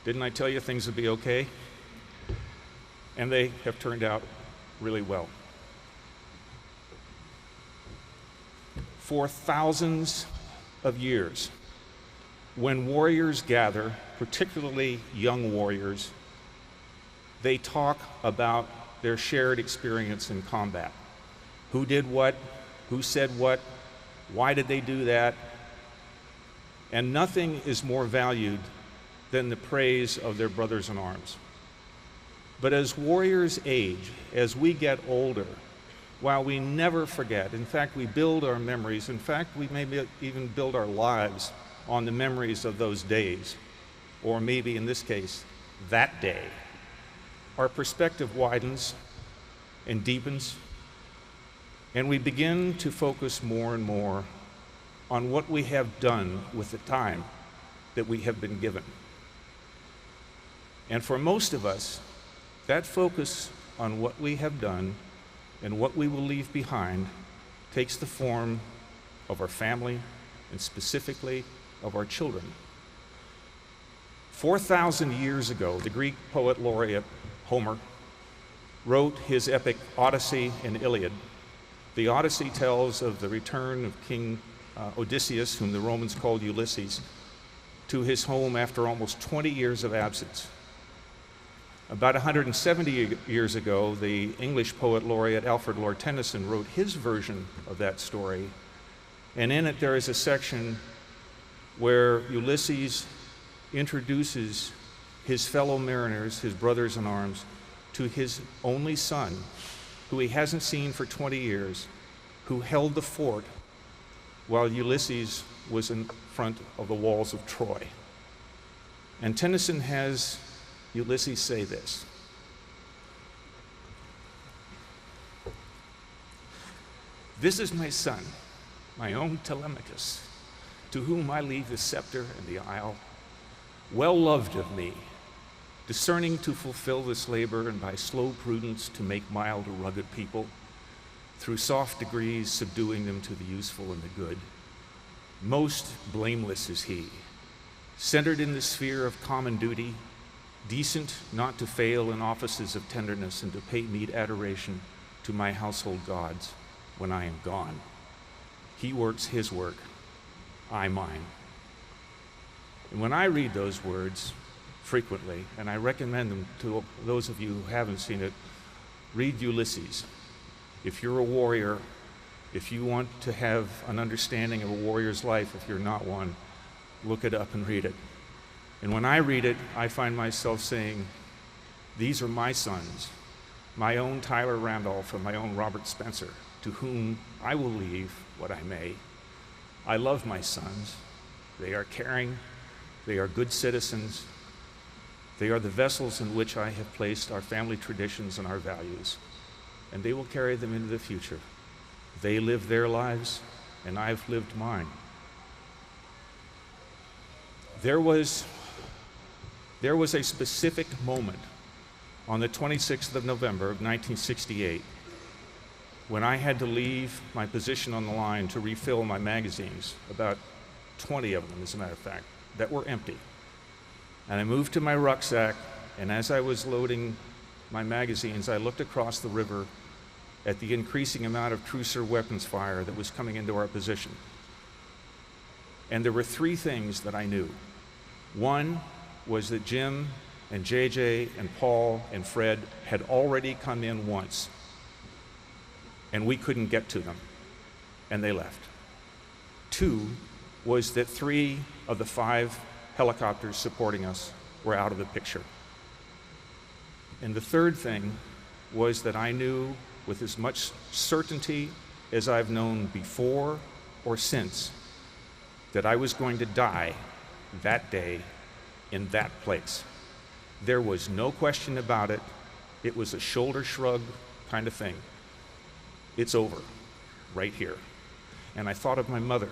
Didn't I tell you things would be okay? And they have turned out really well. For thousands of years, when warriors gather, particularly young warriors, they talk about their shared experience in combat. Who did what? Who said what? Why did they do that? And nothing is more valued than the praise of their brothers in arms. But as warriors age, as we get older, while we never forget, in fact, we build our memories, in fact, we maybe even build our lives on the memories of those days, or maybe in this case, that day, our perspective widens and deepens, and we begin to focus more and more on what we have done with the time that we have been given. And for most of us, that focus on what we have done and what we will leave behind takes the form of our family and specifically of our children. 4,000 years ago, the Greek poet laureate Homer wrote his epic Odyssey and Iliad. The Odyssey tells of the return of King Odysseus, whom the Romans called Ulysses, to his home after almost 20 years of absence. About 170 years ago, the English poet laureate Alfred Lord Tennyson wrote his version of that story, and in it there is a section where Ulysses introduces his fellow mariners, his brothers in arms, to his only son, who he hasn't seen for 20 years, who held the fort while Ulysses was in front of the walls of Troy. And Tennyson has Ulysses say this: "This is my son, my own Telemachus, to whom I leave the scepter and the isle, well loved of me, discerning to fulfill this labor and by slow prudence to make mild a rugged people, through soft degrees subduing them to the useful and the good. Most blameless is he, centered in the sphere of common duty, decent not to fail in offices of tenderness and to pay meet adoration to my household gods when I am gone. He works his work, I mine. And when I read those words frequently, and I recommend them to those of you who haven't seen it, read Ulysses. If you're a warrior, if you want to have an understanding of a warrior's life, if you're not one, look it up and read it. And when I read it, I find myself saying, these are my sons, my own Tyler Randolph and my own Robert Spencer, to whom I will leave what I may. I love my sons. They are caring. They are good citizens. They are the vessels in which I have placed our family traditions and our values, and they will carry them into the future. They live their lives, and I've lived mine. There was a specific moment on the 26th of November of 1968 when I had to leave my position on the line to refill my magazines, about 20 of them, as a matter of fact, that were empty. And I moved to my rucksack, and as I was loading my magazines, I looked across the river at the increasing amount of cruiser weapons fire that was coming into our position. And there were three things that I knew. One was that Jim and JJ and Paul and Fred had already come in once, and we couldn't get to them, and they left. Two was that 3 of the 5 helicopters supporting us were out of the picture. And the third thing was that I knew with as much certainty as I've known before or since that I was going to die that day in that place. There was no question about it. It was a shoulder shrug kind of thing. It's over, right here. And I thought of my mother.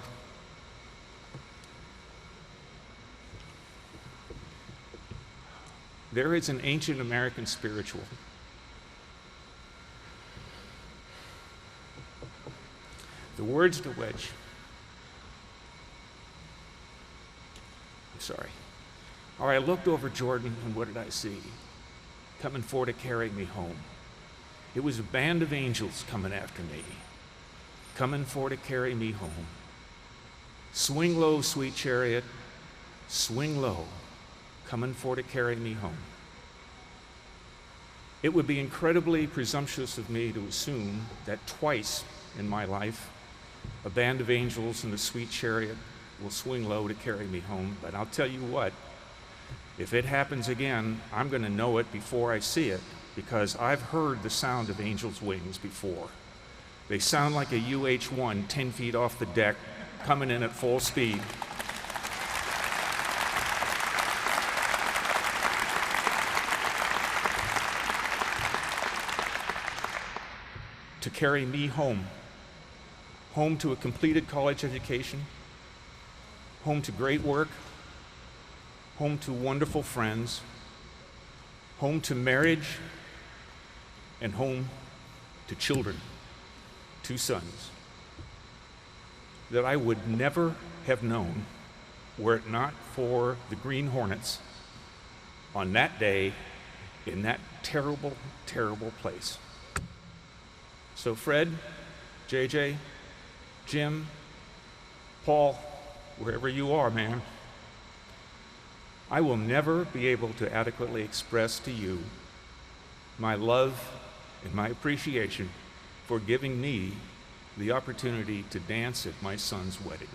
There is an ancient American spiritual the words to which, All right, I looked over Jordan, and what did I see? Coming for to carry me home. It was a band of angels coming after me, coming for to carry me home. Swing low, sweet chariot, swing low, coming for to carry me home. It would be incredibly presumptuous of me to assume that twice in my life, a band of angels and a sweet chariot will swing low to carry me home. But I'll tell you what, if it happens again, I'm going to know it before I see it, because I've heard the sound of angels' wings before. They sound like a UH-1 10 feet off the deck, coming in at full speed. To carry me home. Home to a completed college education, home to great work, home to wonderful friends, home to marriage, and home to children, 2 sons, that I would never have known were it not for the Green Hornets on that day in that terrible, terrible place. So Fred, JJ, Jim, Paul, wherever you are, man, I will never be able to adequately express to you my love and my appreciation for giving me the opportunity to dance at my son's wedding.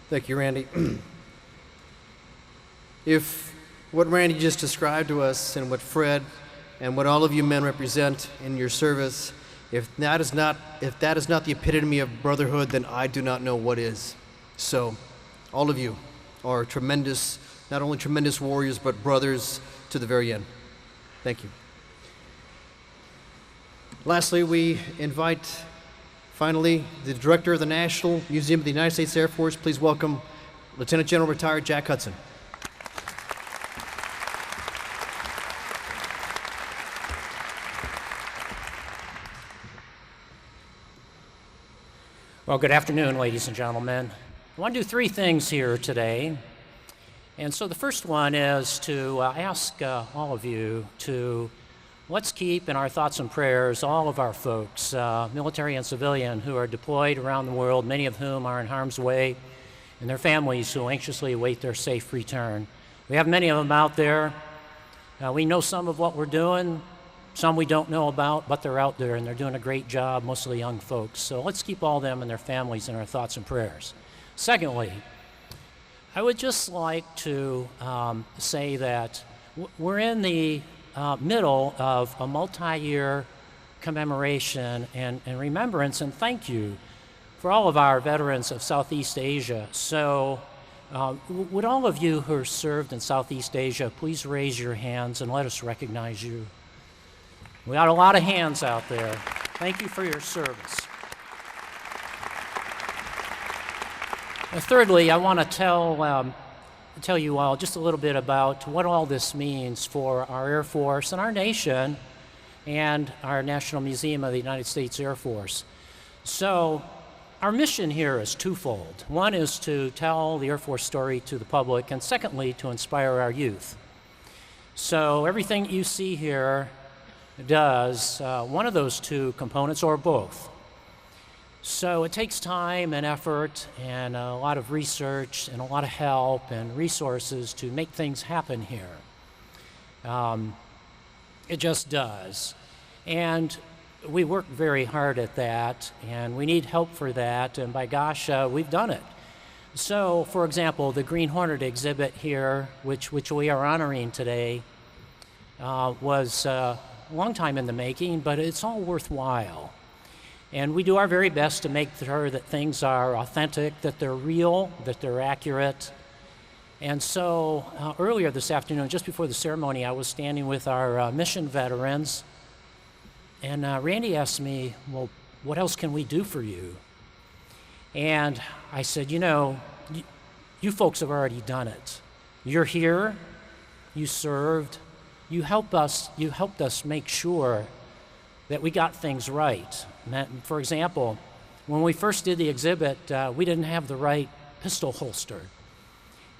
Thank you, Randy. If what Randy just described to us and what Fred and what all of you men represent in your service, if that is not the epitome of brotherhood, then I do not know what is. So, all of you are tremendous, not only tremendous warriors, but brothers to the very end. Thank you. Lastly, we invite, finally, the Director of the National Museum of the United States Air Force. Please welcome Lieutenant General Retired Jack Hudson. Well, good afternoon, ladies and gentlemen. I want to do three things here today. And so the first one is to ask all of you to let's keep in our thoughts and prayers all of our folks, military and civilian, who are deployed around the world, many of whom are in harm's way, and their families who anxiously await their safe return. We have many of them out there. We know some of what we're doing. Some we don't know about, but they're out there and they're doing a great job, mostly young folks. So let's keep all them and their families in our thoughts and prayers. Secondly, I would just like to say that we're in the middle of a multi-year commemoration and remembrance and thank you for all of our veterans of Southeast Asia. So would all of you who are served in Southeast Asia please raise your hands and let us recognize you. We got a lot of hands out there. Thank you for your service. And thirdly, I want to tell you all just a little bit about what all this means for our Air Force and our nation and our National Museum of the United States Air Force. So our mission here is twofold. One is to tell the Air Force story to the public, and secondly, to inspire our youth. So everything you see here does one of those two components or both. So it takes time and effort and a lot of research and a lot of help and resources to make things happen here. It just does. And we work very hard at that, and we need help for that, and by gosh, we've done it. So, for example, the Green Hornet exhibit here, which we are honoring today, was a long time in the making, but it's all worthwhile. And we do our very best to make sure that things are authentic, that they're real, that they're accurate. And so earlier this afternoon, just before the ceremony, I was standing with our mission veterans, and Randy asked me, well, what else can we do for you? And I said, you know, you folks have already done it. You're here, you served, you helped us make sure that we got things right. For example, when we first did the exhibit, we didn't have the right pistol holster.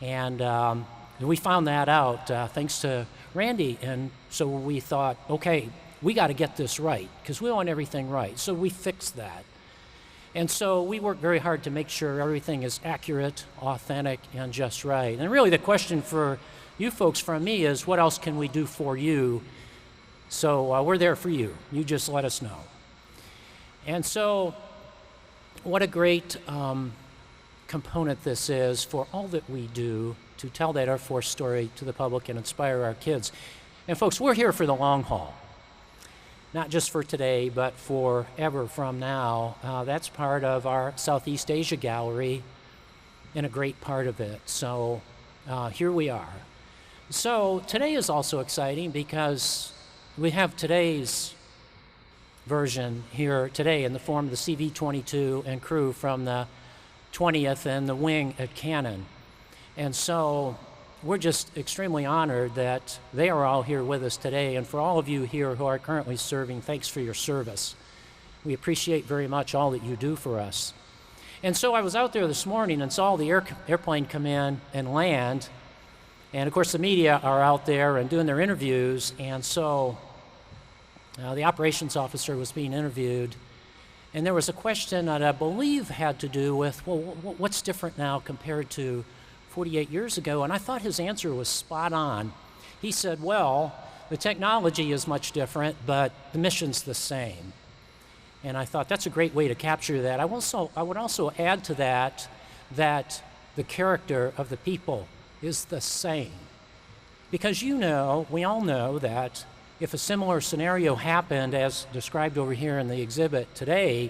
And we found that out thanks to Randy. And so we thought, okay, we got to get this right because we want everything right. So we fixed that. And so we worked very hard to make sure everything is accurate, authentic, and just right. And really the question for you folks from me is, what else can we do for you? So we're there for you. You just let us know. And so what a great component this is for all that we do to tell that Air Force story to the public and inspire our kids. And folks, we're here for the long haul. Not just for today, but forever from now. That's part of our Southeast Asia gallery and a great part of it. So here we are. So today is also exciting because we have today's version here today in the form of the CV-22 and crew from the 20th and the wing at Cannon. And so we're just extremely honored that they are all here with us today. And for all of you here who are currently serving, thanks for your service. We appreciate very much all that you do for us. And so I was out there this morning and saw the airplane come in and land. And of course the media are out there and doing their interviews. And so the operations officer was being interviewed. And there was a question that I believe had to do with, well, what's different now compared to 48 years ago? And I thought his answer was spot on. He said, well, the technology is much different, but the mission's the same. And I thought that's a great way to capture that. I would also add to that the character of the people is the same. Because we all know that if a similar scenario happened as described over here in the exhibit today,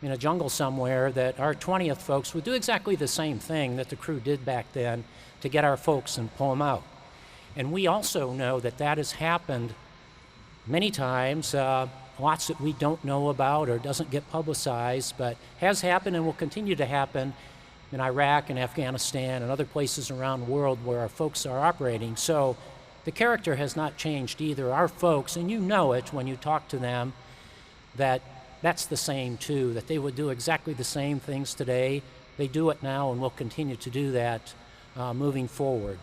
in a jungle somewhere, that our 20th folks would do exactly the same thing that the crew did back then to get our folks and pull them out. And we also know that that has happened many times lots that we don't know about or doesn't get publicized, but has happened and will continue to happen in Iraq and Afghanistan and other places around the world where our folks are operating. So the character has not changed either. Our folks, and you know it when you talk to them, that's the same too, that they would do exactly the same things today. They do it now and will continue to do that moving forward.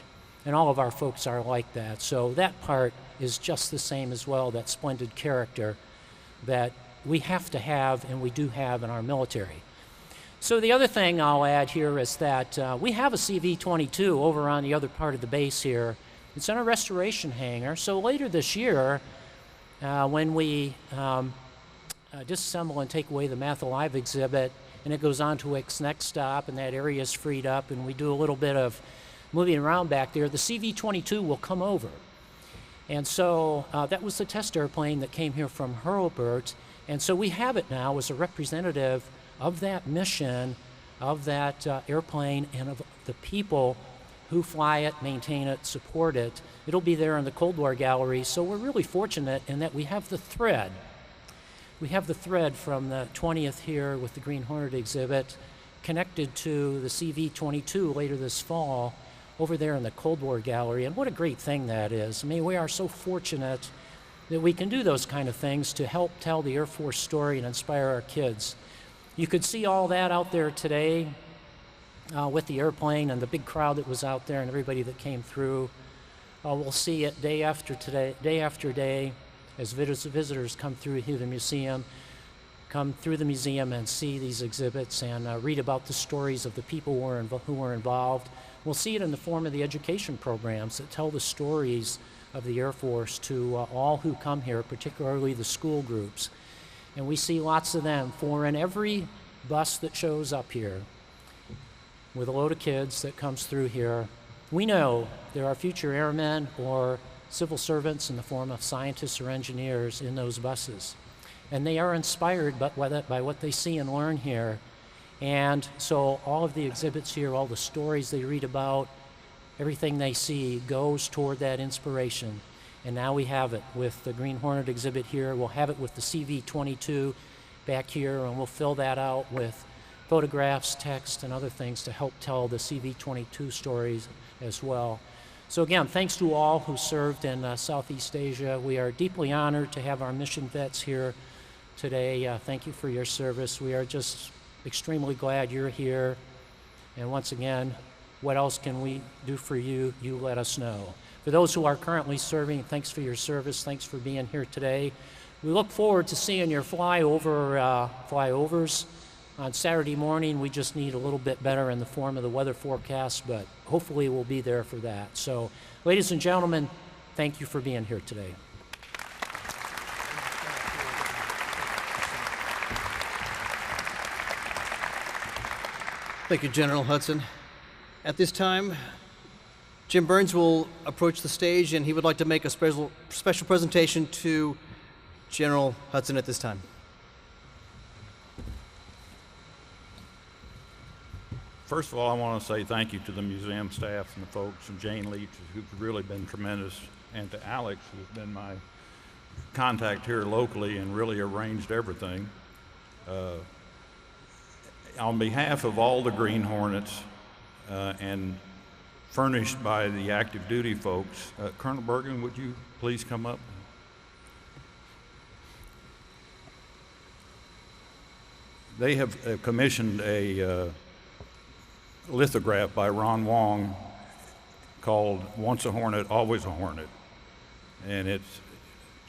And all of our folks are like that. So that part is just the same as well, that splendid character that we have to have and we do have in our military. So the other thing I'll add here is that we have a CV-22 over on the other part of the base here. It's in a restoration hangar. So later this year, when we disassemble and take away the Math Alive exhibit, and it goes on to its next stop, and that area is freed up, and we do a little bit of moving around back there, the CV-22 will come over. And so that was the test airplane that came here from Hurlburt, and so we have it now as a representative of that mission, of that airplane, and of the people who fly it, maintain it, support it. It'll be there in the Cold War gallery, so we're really fortunate in that we have the thread. We have the thread from the 20th here with the Green Hornet exhibit connected to the CV-22 later this fall over there in the Cold War gallery, and what a great thing that is. I mean, we are so fortunate that we can do those kind of things to help tell the Air Force story and inspire our kids. You could see all that out there today with the airplane and the big crowd that was out there and everybody that came through. We'll see it day after day as visitors come through the museum, and see these exhibits and read about the stories of the people who were involved. We'll see it in the form of the education programs that tell the stories of the Air Force to all who come here, particularly the school groups. And we see lots of them in every bus that shows up here with a load of kids that comes through here. We know there are future airmen or civil servants in the form of scientists or engineers in those buses. And they are inspired by what they see and learn here. And so all of the exhibits here, all the stories they read about, everything they see goes toward that inspiration. And now we have it with the Green Hornet exhibit here. We'll have it with the CV-22 back here, and we'll fill that out with photographs, text, and other things to help tell the CV-22 stories as well. So again, thanks to all who served in Southeast Asia. We are deeply honored to have our mission vets here today. Thank you for your service. We are just extremely glad you're here. And once again, what else can we do for you? You let us know. For those who are currently serving, thanks for your service. Thanks for being here today. We look forward to seeing your flyovers on Saturday morning. We just need a little bit better in the form of the weather forecast, but hopefully we'll be there for that. So, ladies and gentlemen, thank you for being here today. Thank you, General Hudson. At this time, Jim Burns will approach the stage, and he would like to make a special presentation to General Hudson at this time. First of all, I want to say thank you to the museum staff and the folks, and Jane Leach, who's really been tremendous, and to Alex, who's been my contact here locally and really arranged everything. On behalf of all the Green Hornets and furnished by the active duty folks, Colonel Bergen, would you please come up? They have commissioned a lithograph by Ron Wong called Once a Hornet, Always a Hornet. And it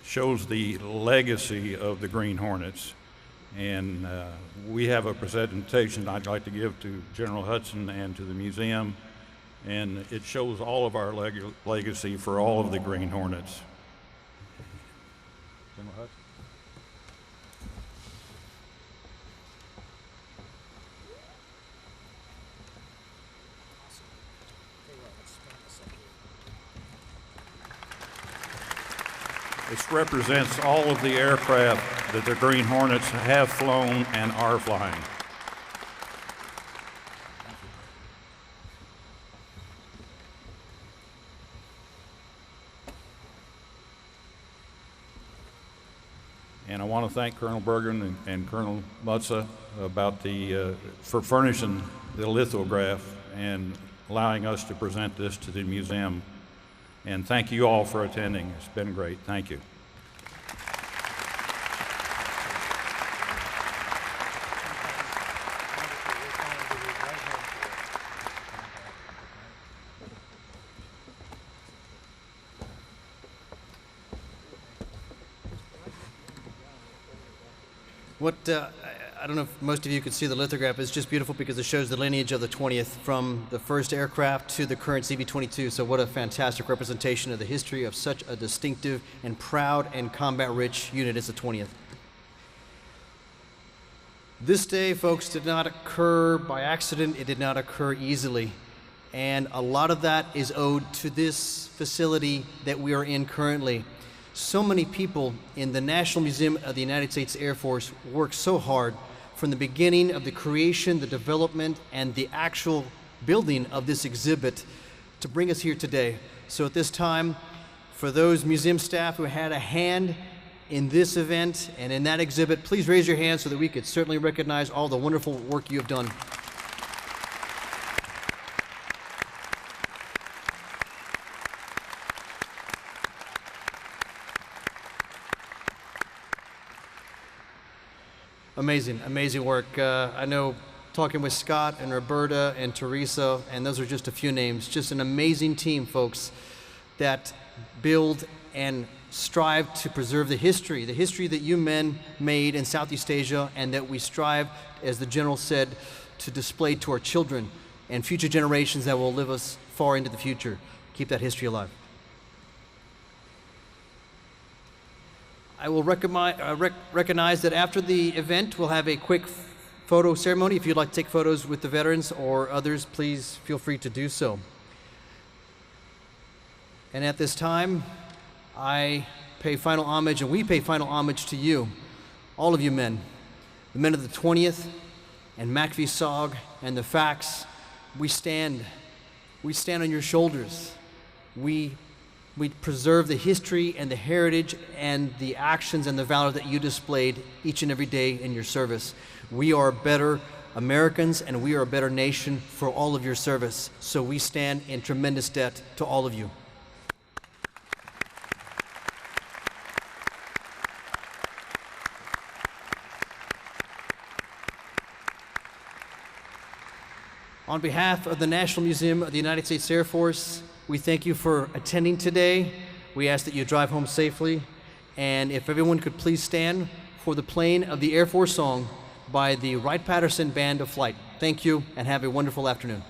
shows the legacy of the Green Hornets. And we have a presentation I'd like to give to General Hudson and to the museum. And it shows all of our legacy for all of the Green Hornets. General Hudson. This represents all of the aircraft that the Green Hornets have flown and are flying. And I want to thank Colonel Bergen and Colonel Mutza about for furnishing the lithograph and allowing us to present this to the museum. And thank you all for attending. It's been great. Thank you. I don't know if most of you could see the lithograph. It's just beautiful because it shows the lineage of the 20th from the first aircraft to the current CV-22. So what a fantastic representation of the history of such a distinctive and proud and combat-rich unit as the 20th. This day, folks, did not occur by accident. It did not occur easily. And a lot of that is owed to this facility that we are in currently. So many people in the National Museum of the United States Air Force worked so hard from the beginning of the creation, the development, and the actual building of this exhibit to bring us here today. So at this time, for those museum staff who had a hand in this event and in that exhibit, please raise your hand so that we could certainly recognize all the wonderful work you have done. Amazing, amazing work. I know talking with Scott and Roberta and Teresa, and those are just a few names, just an amazing team, folks, that build and strive to preserve the history that you men made in Southeast Asia, and that we strive, as the General said, to display to our children and future generations that will live us far into the future. Keep that history alive. I will recognize that after the event, we'll have a quick photo ceremony. If you'd like to take photos with the veterans or others, please feel free to do so. And at this time, I pay final homage, and we pay final homage to you, all of you men, the men of the 20th, and MACV-SOG, and the facts. We stand on your shoulders. We preserve the history and the heritage and the actions and the valor that you displayed each and every day in your service. We are better Americans, and we are a better nation for all of your service. So we stand in tremendous debt to all of you. On behalf of the National Museum of the United States Air Force, we thank you for attending today. We ask that you drive home safely. And if everyone could please stand for the playing of the Air Force song by the Wright-Patterson Band of Flight. Thank you, and have a wonderful afternoon.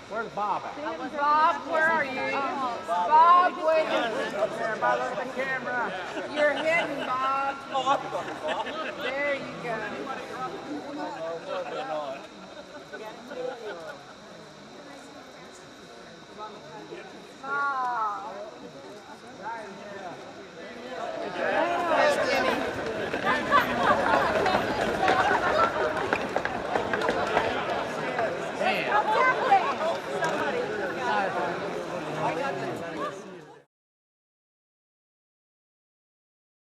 Where's Bob at? Bob, where are you? Bob, wait. Up there, Bob, look at the camera. You're hidden, Bob. Oh, I'm going, Bob. There you go. Bob.